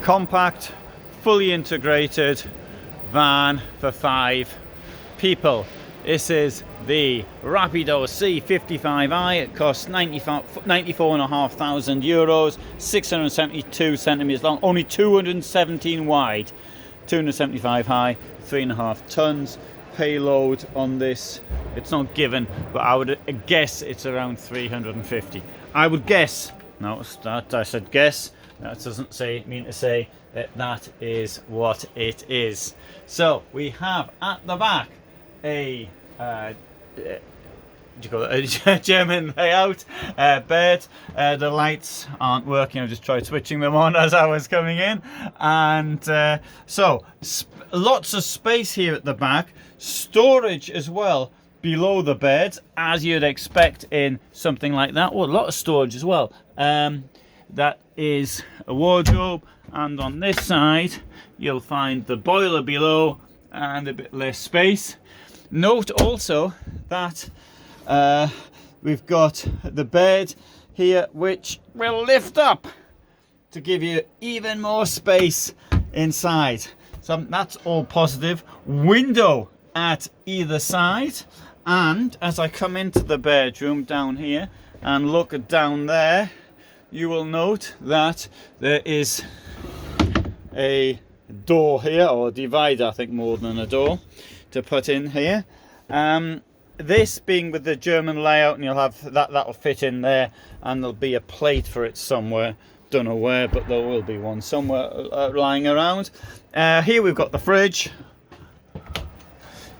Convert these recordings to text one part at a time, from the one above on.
compact, fully integrated van for 5 people. This is the Rapido C55i. It costs 94,500 euros, 672 centimeters long, only 217 wide, 275 high, 3.5 tons. Payload on this, it's not given, but I would guess it's around 350. I would guess. No, that I said guess. That doesn't mean to say that that is what it is. So we have at the back a German layout bed. The lights aren't working. I just tried switching them on as I was coming in, and so lots of space here at the back. Storage as well below the bed, as you'd expect in something like that. Well, a lot of storage as well. That is a wardrobe, and on this side you'll find the boiler below and a bit less space. Note also that we've got the bed here, which will lift up to give you even more space inside. So that's all positive. Window at either side, and as I come into the bedroom down here and look down there, you will note that there is a door here, or a divider, I think, more than a door, to put in here. This being with the German layout, and you'll have that'll fit in there, and there'll be a plate for it somewhere. Don't know where, but there will be one somewhere lying around. Here we've got the fridge,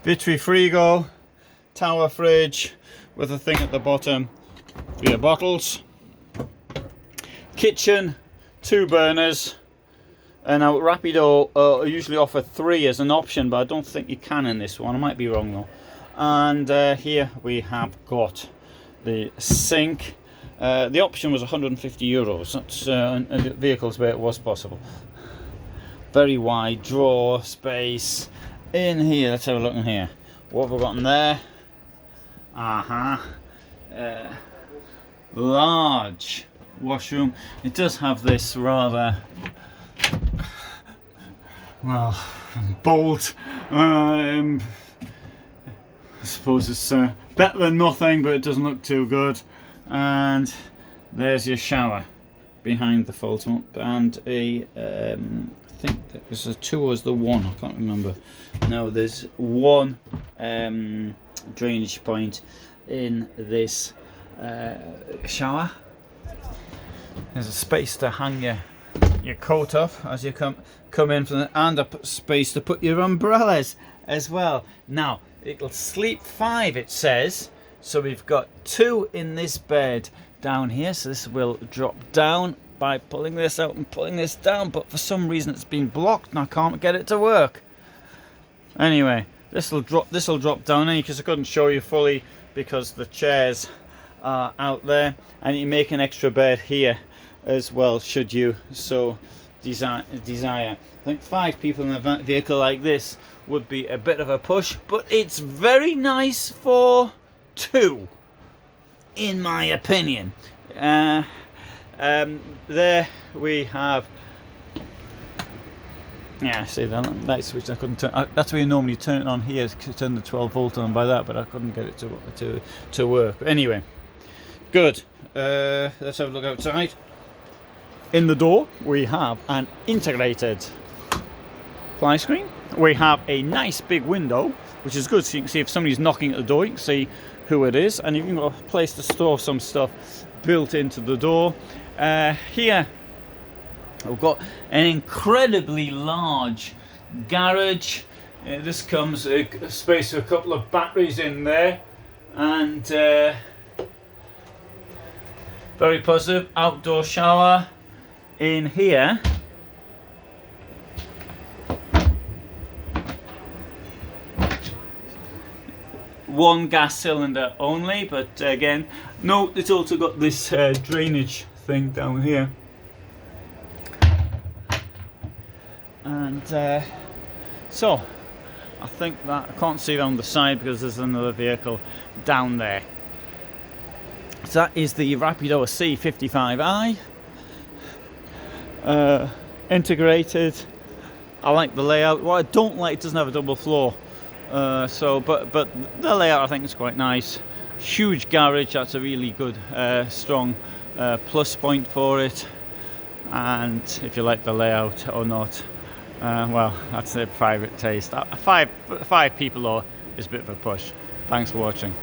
Vitri Frigo, tower fridge with a thing at the bottom, beer bottles, kitchen, 2 burners. And now Rapido usually offer 3 as an option, but I don't think you can in this one. I might be wrong though. And here we have got the sink. The option was 150 euros. That's vehicles where it was possible. Very wide drawer space in here. Let's have a look in here. What have we got in there? Large washroom. It does have this rather, well, bold. I suppose it's better than nothing, but it doesn't look too good. And there's your shower behind the fold up, and a I think there was a 2 or was the 1, I can't remember. No, there's 1 drainage point in this shower. There's a space to hang your coat off as you come in from the, and a space to put your umbrellas as well. Now it'll sleep 5, it says. So we've got 2 in this bed down here. So this will drop down by pulling this out and pulling this down. But for some reason it's been blocked and I can't get it to work. Anyway, this will drop down because I couldn't show you fully because the chairs are out there, and you make an extra bed here as well should you so desire. I think 5 people in a vehicle like this would be a bit of a push, but it's very nice for 2 in my opinion. There we have, yeah, see that light switch I couldn't turn. That's where you normally turn it on here to turn the 12 volt on by that, but I couldn't get it to work. But anyway, good. Let's have a look outside. In the door we have an integrated fly screen. We have a nice big window, which is good, so you can see if somebody's knocking at the door, you can see who it is, and you've even got a place to store some stuff built into the door. Here we've got an incredibly large garage. This comes a space for a couple of batteries in there, and very positive. Outdoor shower in here. One gas cylinder only, but again, note it's also got this drainage thing down here. And so I think that I can't see around the side because there's another vehicle down there. So that is the Rapido C55i. integrated. I like the layout. What I don't like, it doesn't have a double floor. But the layout I think is quite nice. Huge garage, that's a really good, strong plus point for it. And if you like the layout or not, well, that's a private taste. Five people though is a bit of a push. Thanks for watching.